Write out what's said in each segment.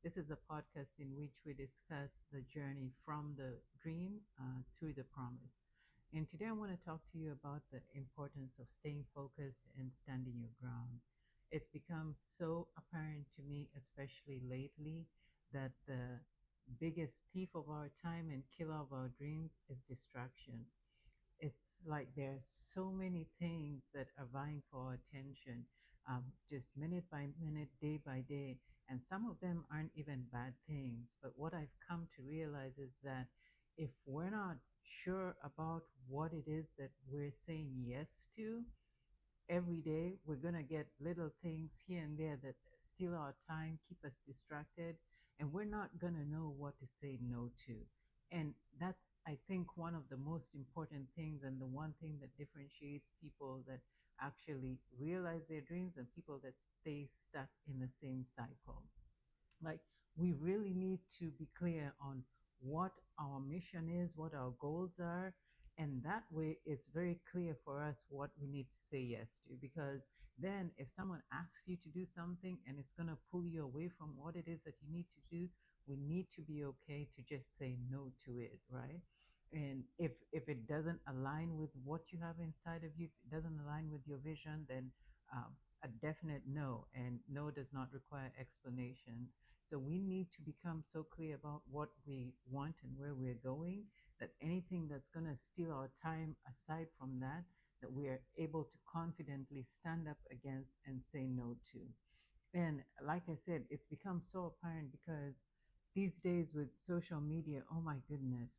This is a podcast in which we discuss the journey from the dream through the promise. And today I want to talk to you about the importance of staying focused and standing your ground. It's become so apparent to me, especially lately, that the biggest thief of our time and killer of our dreams is distraction. It's like there's so many things that are vying for our attention, just minute by minute, day by day. And some of them aren't even bad things. But what I've come to realize is that if we're not sure about what it is that we're saying yes to, every day we're going to get little things here and there that steal our time, keep us distracted, and we're not going to know what to say no to. And that's, I think, one of the most important things, and the one thing that differentiates people that actually realize their dreams and people that stay stuck in the same cycle. Like, we really need to be clear on what our mission is, what our goals are, and that way it's very clear for us what we need to say yes to. Because then if someone asks you to do something and it's going to pull you away from what it is that you need to do, we need to be okay to just say no to it, right? And if it doesn't align with what you have inside of you, if it doesn't align with your vision, then um, a definite no, and no does not require explanation. So we need to become so clear about what we want and where we're going, that anything that's going to steal our time aside from that, that we are able to confidently stand up against and say no to. And like I said, it's become so apparent because these days with social media, oh my goodness,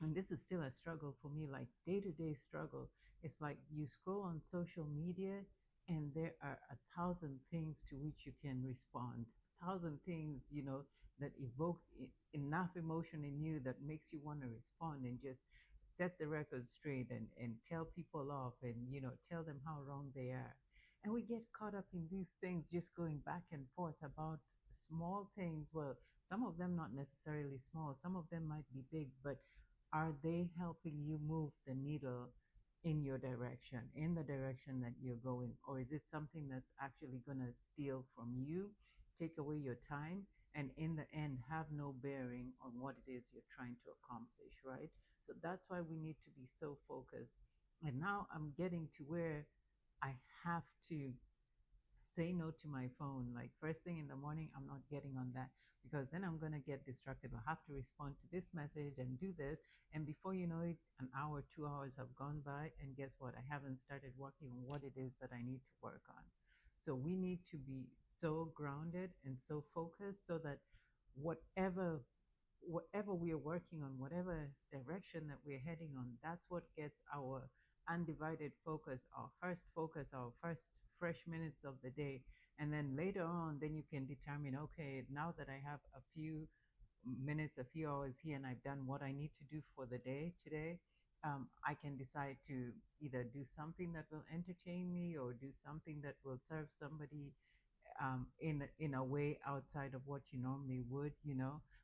and this is still a struggle for me, like day to day struggle. It's like you scroll on social media and there are a thousand things to which you can respond, thousand things, that evoke enough emotion in you that makes you want to respond and just set the record straight and tell people off and, tell them how wrong they are. And we get caught up in these things, just going back and forth about small things. Well, some of them not necessarily small, some of them might be big, but are they helping you move the needle in your direction, in the direction that you're going? Or is it something that's actually going to steal from you, take away your time, and in the end have no bearing on what it is you're trying to accomplish, right? So that's why we need to be so focused. And now I'm getting to where I have to say no to my phone. Like first thing in the morning, I'm not getting on that, because then I'm going to get distracted. I have to respond to this message and do this. And before you know it, an hour, 2 hours have gone by. And guess what? I haven't started working on what it is that I need to work on. So we need to be so grounded and so focused so that whatever whatever we are working on, whatever direction that we're heading on, that's what gets our undivided focus, our first fresh minutes of the day. And then later on, then you can determine, okay, now that I have a few minutes, a few hours here, and I've done what I need to do for the day today, I can decide to either do something that will entertain me or do something that will serve somebody in a way outside of what you normally would.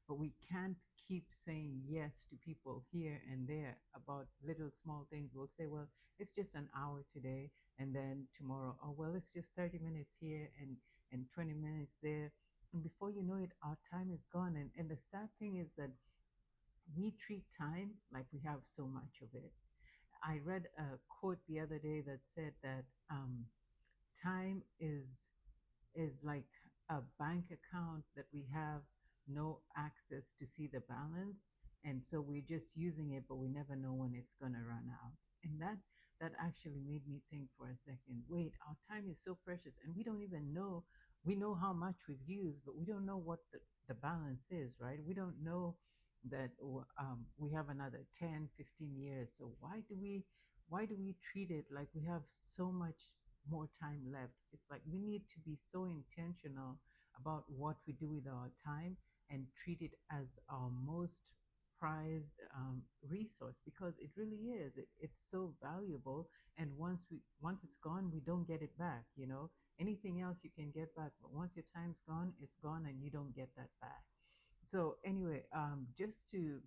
But we can't keep saying yes to people here and there about little small things. We'll say, well, it's just an hour today, and then tomorrow, oh well, it's just 30 minutes here and 20 minutes there. And before you know it, our time is gone. And the sad thing is that we treat time like we have so much of it. I read a quote the other day that said that time is like a bank account that we have no access to see the balance, and so we're just using it, but we never know when it's going to run out. And that actually made me think for a second. Wait, our time is so precious, and we don't even know. We know how much we've used, but we don't know what the balance is, right? We don't know that we have another 10, 15 years. So why do we treat it like we have so much more time left? It's like we need to be so intentional about what we do with our time and treat it as our most prized resource, because it really is. It's so valuable, and once it's gone, we don't get it back. Anything else you can get back, but once your time's gone, it's gone, and you don't get that back. So anyway, just to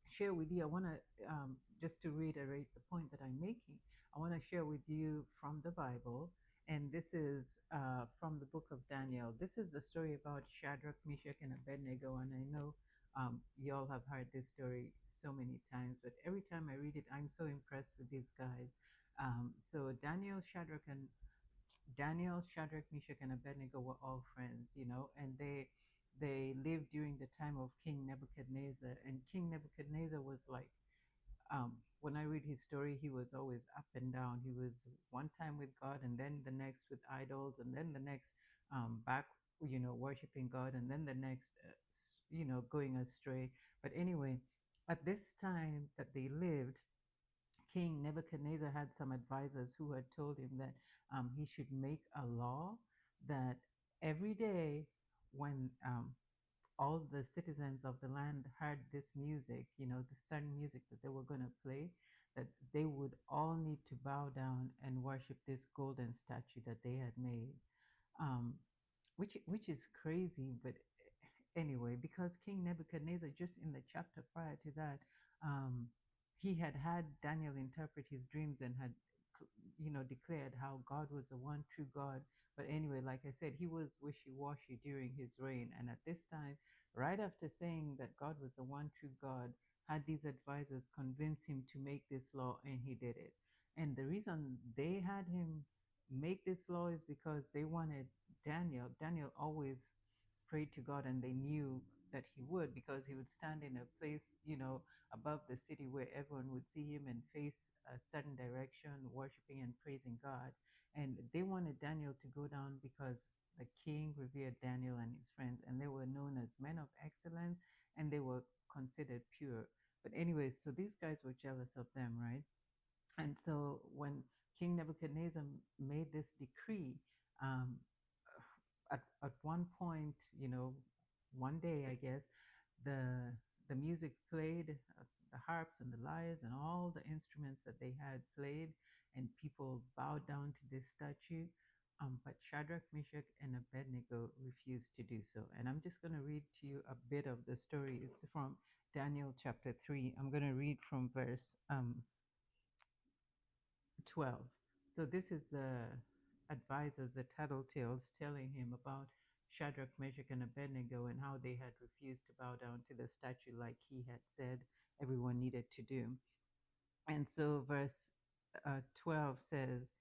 share with you, I want to just to reiterate the point that I'm making. I want to share with you from the Bible, And this is from the book of Daniel. This is a story about Shadrach, Meshach, and Abednego. And I know y'all have heard this story so many times, but every time I read it, I'm so impressed with these guys. So Daniel, Shadrach, Meshach, and Abednego were all friends, you know, and they lived during the time of King Nebuchadnezzar, and King Nebuchadnezzar was like, when I read his story, he was always up and down. He was one time with God, and then the next with idols, and then the next back, you know, worshiping God, and then the next, you know, going astray. But anyway, at this time that they lived, King Nebuchadnezzar had some advisors who had told him that he should make a law that every day when all the citizens of the land heard this music, you know, the certain music that they were going to play, that they would all need to bow down and worship this golden statue that they had made. Um, which is crazy, but anyway, because King Nebuchadnezzar, just in the chapter prior to that, um, he had had Daniel interpret his dreams and had, you know, declared how God was the one true God. But anyway, like I said, he was wishy-washy during his reign. And at this time, right after saying that God was the one true God, had these advisors convince him to make this law, and he did it. And the reason they had him make this law is because they wanted Daniel. Daniel always prayed to God, and they knew that he would, because he would stand in a place, you know, above the city where everyone would see him and face a certain direction, worshiping and praising God. And they wanted Daniel to go down because the king revered Daniel and his friends, and they were known as men of excellence, and they were considered pure. But anyway, so these guys were jealous of them, right? And so when King Nebuchadnezzar made this decree, um, at one point, you know, one day, I guess, the the music played, the harps and the lyres and all the instruments that they had played, and people bowed down to this statue. But Shadrach, Meshach, and Abednego refused to do so. And I'm just going to read to you a bit of the story. It's from Daniel chapter 3. I'm going to read from verse 12. So this is the advisors, the tattletales, telling him about Shadrach, Meshach, and Abednego and how they had refused to bow down to the statue like he had said everyone needed to do. And so verse 12 says,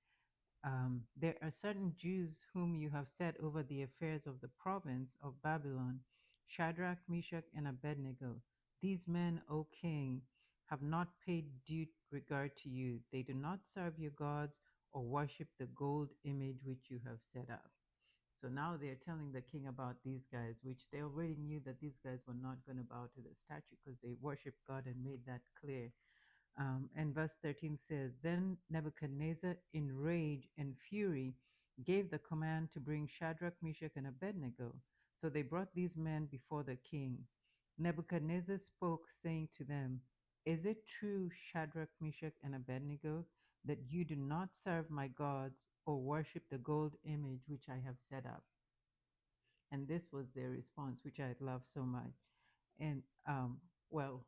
there are certain Jews whom you have set over the affairs of the province of Babylon, Shadrach, Meshach, and Abednego. These men, O king, have not paid due regard to you. They do not serve your gods or worship the gold image which you have set up. So now they're telling the king about these guys, which they already knew that these guys were not going to bow to the statue because they worshiped God and made that clear. And verse 13 says, Then Nebuchadnezzar, in rage and fury, gave the command to bring Shadrach, Meshach, and Abednego. So they brought these men before the king. Nebuchadnezzar spoke, saying to them, Is it true, Shadrach, Meshach, and Abednego, that you do not serve my gods or worship the gold image which I have set up? And this was their response, which I love so much. And well,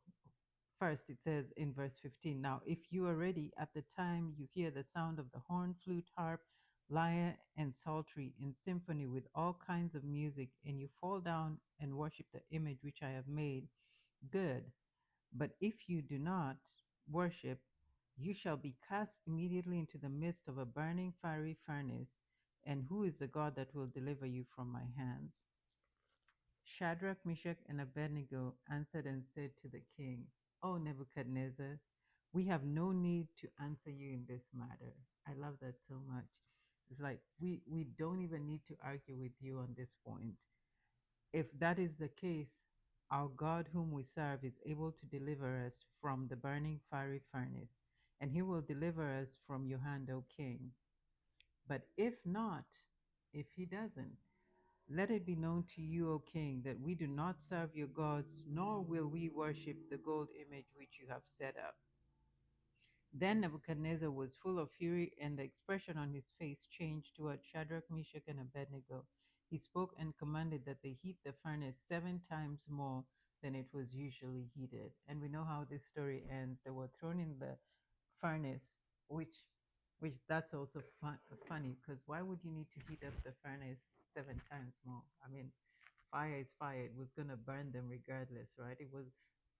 first, it says in verse 15, Now, if you are ready at the time you hear the sound of the horn, flute, harp, lyre, and psaltery in symphony with all kinds of music, and you fall down and worship the image which I have made, good. But if you do not worship, you shall be cast immediately into the midst of a burning fiery furnace. And who is the God that will deliver you from my hands? Shadrach, Meshach, and Abednego answered and said to the king, O Nebuchadnezzar, we have no need to answer you in this matter. I love that so much. It's like we don't even need to argue with you on this point. If that is the case, our God whom we serve is able to deliver us from the burning fiery furnace, and he will deliver us from your hand, O king. But if not, if he doesn't, let it be known to you, O king, that we do not serve your gods, nor will we worship the gold image which you have set up. Then Nebuchadnezzar was full of fury, and the expression on his face changed toward Shadrach, Meshach, and Abednego. He spoke and commanded that they heat the furnace 7 times more than it was usually heated. And we know how this story ends. They were thrown in the furnace, which which that's also funny, because why would you need to heat up the furnace 7 times more? I mean, fire is fire. It was gonna burn them regardless, right? It was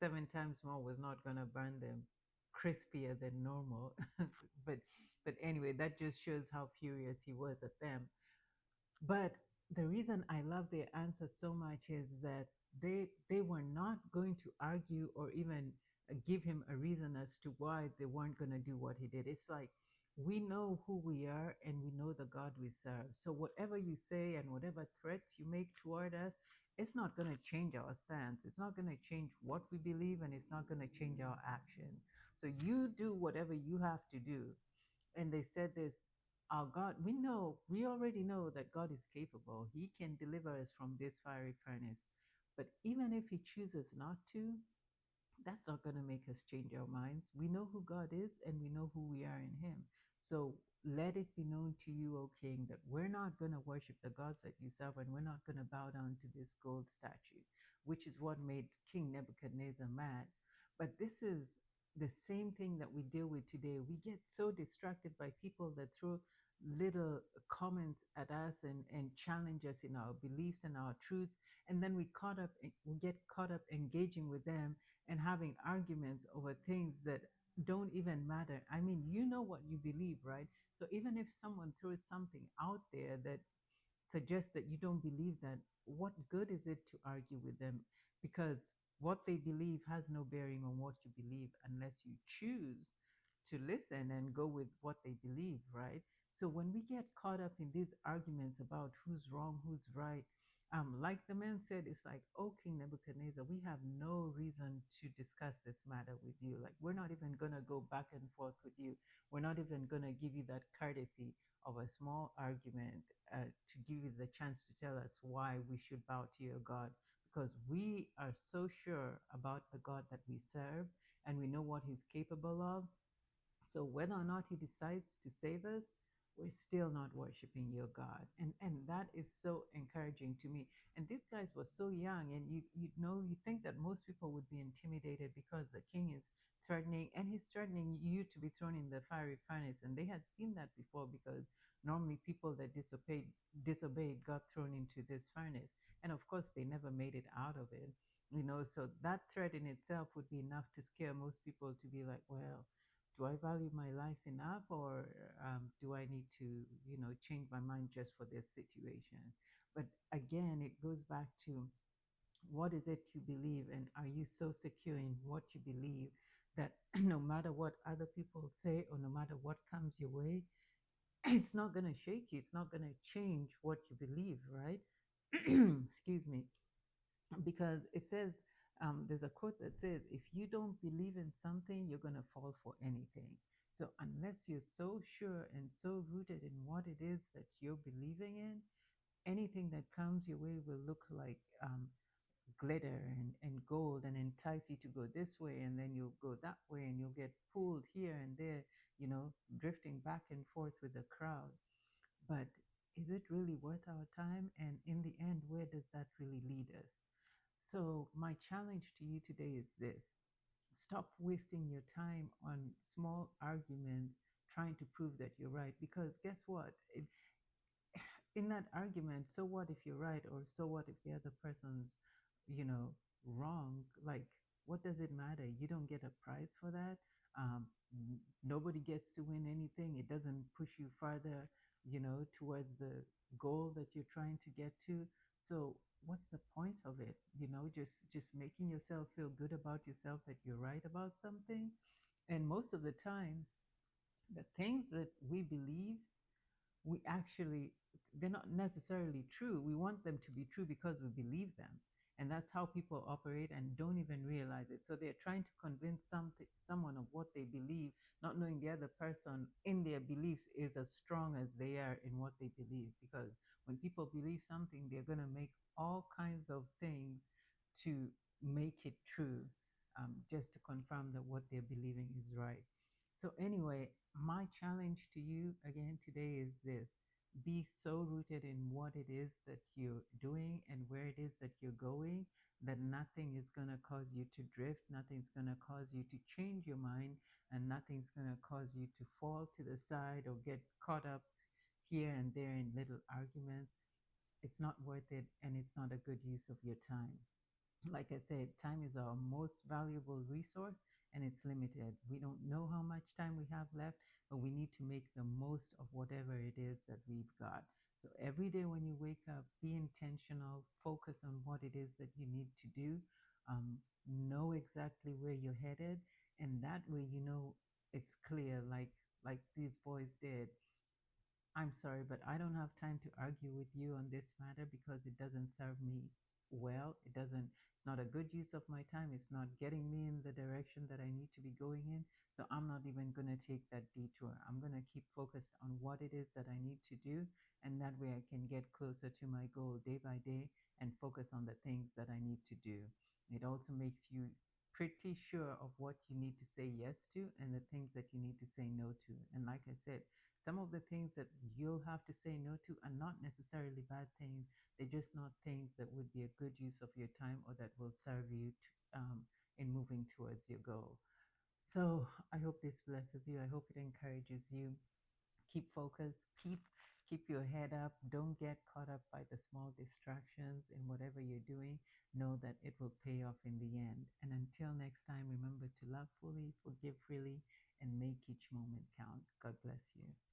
7 times more was not gonna burn them crispier than normal. but but anyway, that just shows how furious he was at them. But the reason I love their answer so much is that they were not going to argue or even give him a reason as to why they weren't going to do what he did. It's like we know who we are and we know the God we serve. So whatever you say and whatever threats you make toward us, it's not going to change our stance. It's not going to change what we believe, and it's not going to change our actions. So you do whatever you have to do. And they said this, our God, we already know that God is capable. He can deliver us from this fiery furnace. But even if he chooses not to, that's not going to make us change our minds. We know who God is and we know who we are in him. So let it be known to you, O king, that we're not going to worship the gods that you serve, and we're not going to bow down to this gold statue, which is what made King Nebuchadnezzar mad. But this is the same thing that we deal with today. We get so distracted by people that throw little comments at us and challenge us in our beliefs and our truths, and then we get caught up engaging with them and having arguments over things that don't even matter. I mean, you know what you believe, right? So even if someone throws something out there that suggests that you don't believe that, what good is it to argue with them? Because what they believe has no bearing on what you believe unless you choose to listen and go with what they believe, right? So when we get caught up in these arguments about who's wrong, who's right, like the man said, it's like, oh, King Nebuchadnezzar, we have no reason to discuss this matter with you. Like, we're not even going to go back and forth with you. We're not even going to give you that courtesy of a small argument to give you the chance to tell us why we should bow to your God, because we are so sure about the God that we serve and we know what he's capable of. So whether or not he decides to save us, we're still not worshiping your God. And that is so encouraging to me. And these guys were so young, and you think that most people would be intimidated because the king is threatening, and he's threatening you to be thrown in the fiery furnace. And they had seen that before, because normally people that disobeyed got thrown into this furnace. And of course they never made it out of it. So that threat in itself would be enough to scare most people to be like, well, do I value my life enough, or do I need to, change my mind just for this situation? But again, it goes back to, what is it you believe, and are you so secure in what you believe that no matter what other people say or no matter what comes your way, it's not going to shake you. It's not going to change what you believe, right? Excuse me, because it says, there's a quote that says, if you don't believe in something, you're going to fall for anything. So unless you're so sure and so rooted in what it is that you're believing in, anything that comes your way will look like glitter and gold, and entice you to go this way, and then you'll go that way, and you'll get pulled here and there, drifting back and forth with the crowd. But is it really worth our time? And in the end, where does that really lead us? So, my challenge to you today is this: stop wasting your time on small arguments trying to prove that you're right. Because guess what? In that argument, so what if you're right, or so what if the other person's, you know, wrong? Like, what does it matter? You don't get a prize for that. Nobody gets to win anything. It doesn't push you further, towards the goal that you're trying to get to. So what's the point of it? Just making yourself feel good about yourself that you're right about something. And most of the time, the things that we believe, we actually, they're not necessarily true. We want them to be true because we believe them. And that's how people operate and don't even realize it. So they're trying to convince someone of what they believe, not knowing the other person in their beliefs is as strong as they are in what they believe. Because when people believe something, they're going to make all kinds of things to make it true, just to confirm that what they're believing is right. So, anyway, my challenge to you again today is this: be so rooted in what it is that you're doing and where it is that you're going that nothing is going to cause you to drift, nothing's going to cause you to change your mind, and nothing's going to cause you to fall to the side or get caught up here and there in little arguments. It's not worth it, and it's not a good use of your time. Like I said, time is our most valuable resource and it's limited. We don't know how much time we have left, but we need to make the most of whatever it is that we've got. So every day when you wake up, be intentional, focus on what it is that you need to do, um, know exactly where you're headed, and that way you know it's clear, like these boys did. I'm sorry, but I don't have time to argue with you on this matter because it doesn't serve me well. It's not a good use of my time. It's not getting me in the direction that I need to be going in. So I'm not even going to take that detour. I'm going to keep focused on what it is that I need to do. And that way I can get closer to my goal day by day and focus on the things that I need to do. It also makes you pretty sure of what you need to say yes to and the things that you need to say no to. And like I said, some of the things that you'll have to say no to are not necessarily bad things. They're just not things that would be a good use of your time or that will serve you in moving towards your goal. So I hope this blesses you. I hope it encourages you. Keep focused. Keep your head up. Don't get caught up by the small distractions in whatever you're doing. Know that it will pay off in the end. And until next time, remember to love fully, forgive freely, and make each moment count. God bless you.